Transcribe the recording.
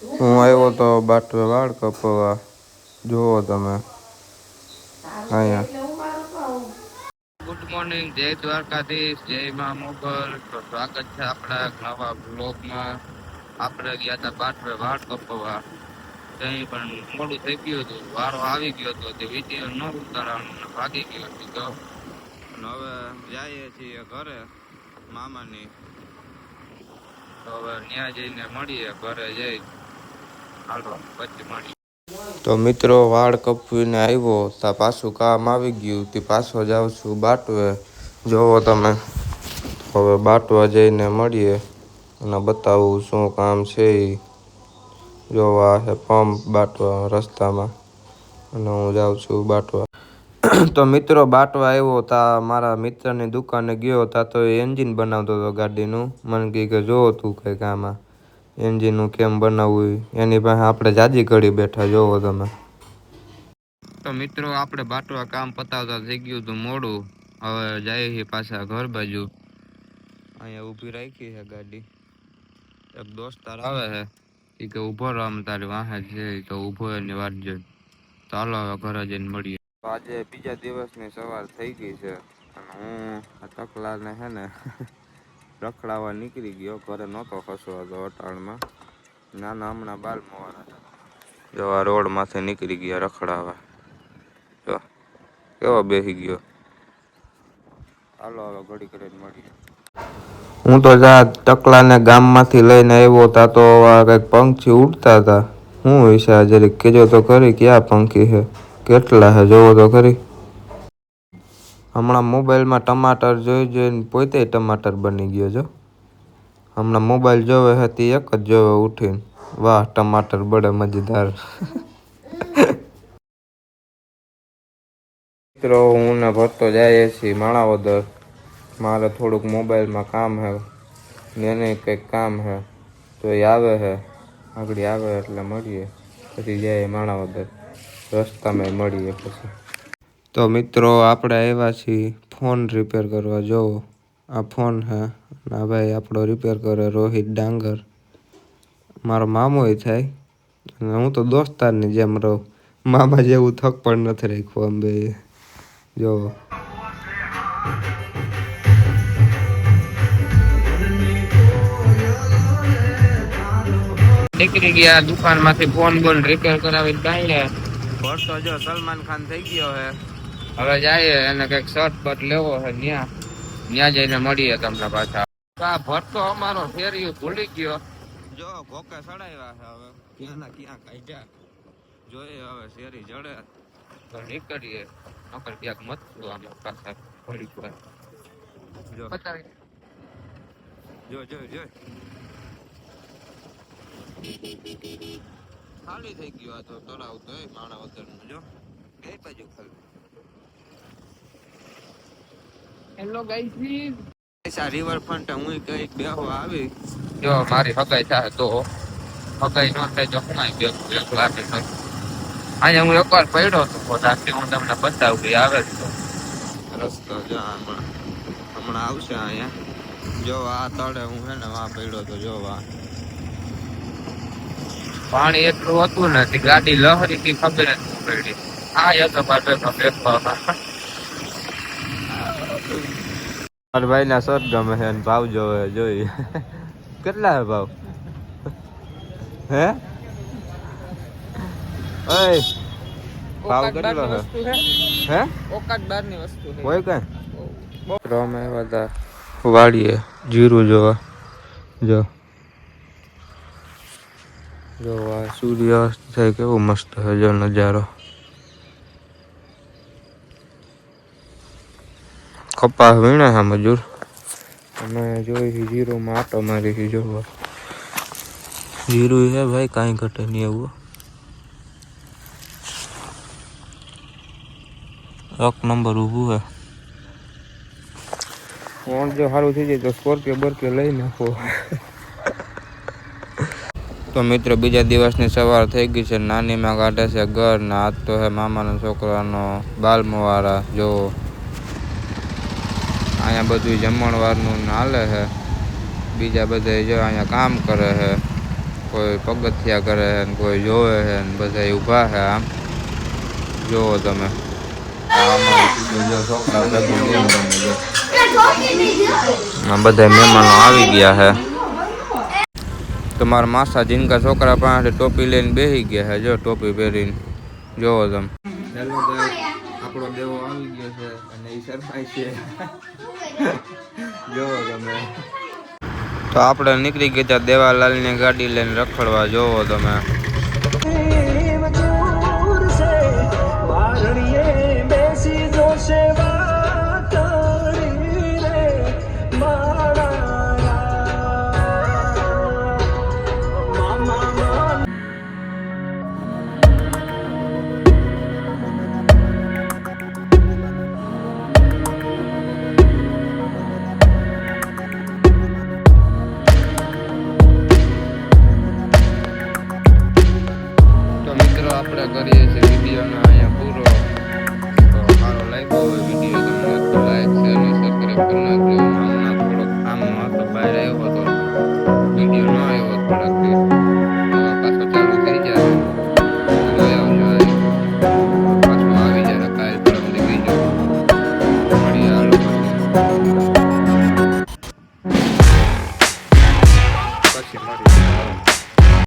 હું આવ્યો તો બાટવે વાળ કપવા. જુઓ તમે અહીંયા. ગુડ મોર્નિંગ, જય દ્વારકાધીશ, જય મા મોગલ. તો સ્વાગત છે આપણા નવા બ્લોગમાં. આપણે ગયા હતા બાટવે વાળ કપવા. કઈ પણ મોડું થઈ ગયું હતું, વારો આવી ગયો હતો, તે વિડીયો ન ઉતારવાનું ભાગી ગયો હતો. હવે જઈએ છીએ ઘરે મામાની. તો હવે ત્યાં જઈને મળીએ, ઘરે જઈ હાલો પછી મળીએ. તો મિત્રો વાળ કપવીને આવ્યો તા પાછું કામ આવી ગયું તે પાછો જાઉં છું બાટવે. જોવો તમે. હવે બાટવા જઈને મળીએ અને બતાવું શું કામ છે એ. જોવા છે પંપ બાટવા રસ્તામાં અને હું જાઉં છું બાટવા. તો મિત્રો બાટવા આવ્યો તા મારા મિત્રની દુકાને ગયો તા તો એન્જિન બનાવતો હતો ગાડીનું. મને કહે કે જોવો તું કંઈક આમાં એન્જિનનું કેમ બનાવવું એની પાસે આપણે જાજી ઘડી બેઠા. જોવો તમે. તો મિત્રો આપણે બાટવા કામ પતાવતા થઈ ગયું હતું મોડું. હવે જઈએ છીએ પાછા ઘર બાજુ. અહીંયા ઊભી રાખી છે ગાડી. એક દોસ્તાર આવે છે એ કે ઊભો રહો તારી વાહે છે તો ઊભો એની વાત જોઈ. તો હાલો હવે ઘરે જઈને મળીએ. આજે બીજા દિવસની સવાર થઈ ગઈ છે અને હું આ તકલાને છે ને રખડાવવા નીકળી ગયો. ઘરે નહોતો ખસવાતો અટાણમાં. નાના હમણાં બાલ મોવાના જો આ રોડ માથે નીકળી ગયા રખડાવા. જો કેવો બેસી ગયો. હાલો હવે ઘડી કરીને મળીએ. હું તો જા ટકલાને ગામમાંથી લઈને આવ્યો તા તો કંઈક પંખી ઉડતા હતા. શું વિશે જરીક કહેજો તો ખરી ક્યાં પંખી છે, કેટલા છે જોવો તો ખરી. હમણાં મોબાઈલમાં ટમાટર જોઈ જોઈને પોતે ટમાટર બની ગયો છો. હમણાં મોબાઈલ જોવે છે તે એક જ જોવે ઉઠીને. વાહ ટમાટર બડે મજેદાર. મિત્રો હું ને ભરતો જઈએ છીએ માણાવદર. મારે થોડુંક મોબાઈલમાં કામ છે એને કંઈક કામ છે તો એ આવે છે. આગળ આવે એટલે મળીએ પછી જઈએ માણાવદર. રસ્તામાં મળીએ પછી. તો મિત્રો આપણે આવ્યા છીએ ફોન રિપેર કરવા. જોવો આ ફોન છે અને ભાઈ આપણો રિપેર કરે રોહિત ડાંગર. મારો મામો થાય અને હું તો દોસ્તારની જેમ રહું. મામા જેવું થક પણ નથી રાખ્યું આમ બે. જો નીકળી ગયા દુકાનમાંથી ફોન બોન રિપેર કરાવી કાંઈ. ભરતો જો સલમાન ખાન થઈ ગયો હે. હવે જઈએ એને કઈક શર્ટ બટ લેવો છે. ત્યાં જઈને મળીએ તમને પાછા. આ ભરતો અમારો ફેર્યું ભૂલી ગયો. જો ભોકે સડાવ્યા છે હવે ક્યાંના ક્યાં કાઢ્યા. જોઈએ હવે શેરી જડે તો નીકળીએ. નકર ક્યાંક મતતું આમ પાછા ઘડીક વાર. જો જો જો જો ખાલી થઈ ગયો આ તો તળાવ તો માણાવદર નું. જો બે બાજુ ખાલી. હેલો ગાઈસ, આ રિવરફ્રન્ટ હું કઈક બેહવા આવી. જો મારી હગાઈ થાય તો હગાઈ ન થાય તો હું બેઠું લાગે છે. અહીંયા હું એકવાર પડ્યો હતો ફોટાથી. હું તમને બતાવું કે આવે તો રસ્તો. જો હમણાં આવશે અહીંયા. જો આ તળે હું છે ને વા પડ્યો તો. જો વા પાણી એટલું હતું ને ગાડી લહરી થી ખબર જ પડી. આ તો મારા ભાઈ ના શર્ટ ગમે છે ભાવ જોવે જોઈ. કેટલા હે ભાવ હે? ઓય ભાવ કેટલો છે હે? ઓકાત 12 ની વસ્તુ છે. કોઈ કઈ રોમે બધા વાડીએ જીરું જોવા. જો જો આ સૂર્યાસ્ત થાય કેવો મસ્ત છે. જો નજારો. કપાસ વીણે છે મજૂર. અમે જોઈ જીરુમાં આટો મારી. જોવા જીરું છે ભાઈ કાંઈ ઘટે નહીં એવું. એક નંબર ઊભું છે. ફોન જો સારું થઈ જાય તો સ્કોર્પિયો બરપિયો લઈ નાખો. તો મિત્રો બીજા દિવસની સવાર થઈ ગઈ છે. નાનીમાં કાઢે છે ઘર ને આજ તો હે મામાના છોકરાનો બાલમોવારા. જો અહીંયા બધું જમણવારનું હાલે છે. બીજા બધા જો અહીંયા કામ કરે છે. કોઈ પગથિયા કરે છે ને કોઈ જોવે છે ને બધા ઊભા છે આમ જોવો તમે છોકરા બધા મહેમાનો આવી ગયા છે તમારા માસા જીનકા છોકરા પાસે ટોપી લઈને બેસી ગયા છે જો ટોપી પહેરીને જોવો તમે હેલો ગાઈસ આપણો દેવો આવી ગયો છે અને એ શરમાય છે જોવો તમે તો આપણે નીકળી ગયા દેવાલાલની ગાડી લઈને રખડવા જોવો તમે આપણે કરીએ છીએ વિડીયોનો અહીંયા પૂરો તો સારો લાગ્યો હોય વિડીયો તમને તો લાઈક શેર અને સબસ્ક્રાઈબ કરી નાખજો હમણાં થોડોક કામમાં હતો બહાર આવ્યો હતો વિડીયો ન આવ્યો થોડાક પાછો ચાલુ થઈ જાય જોઈ આવજો પાછો આવી જાય કાલ પરમ દીકરી જો મળીએ હાલો પછી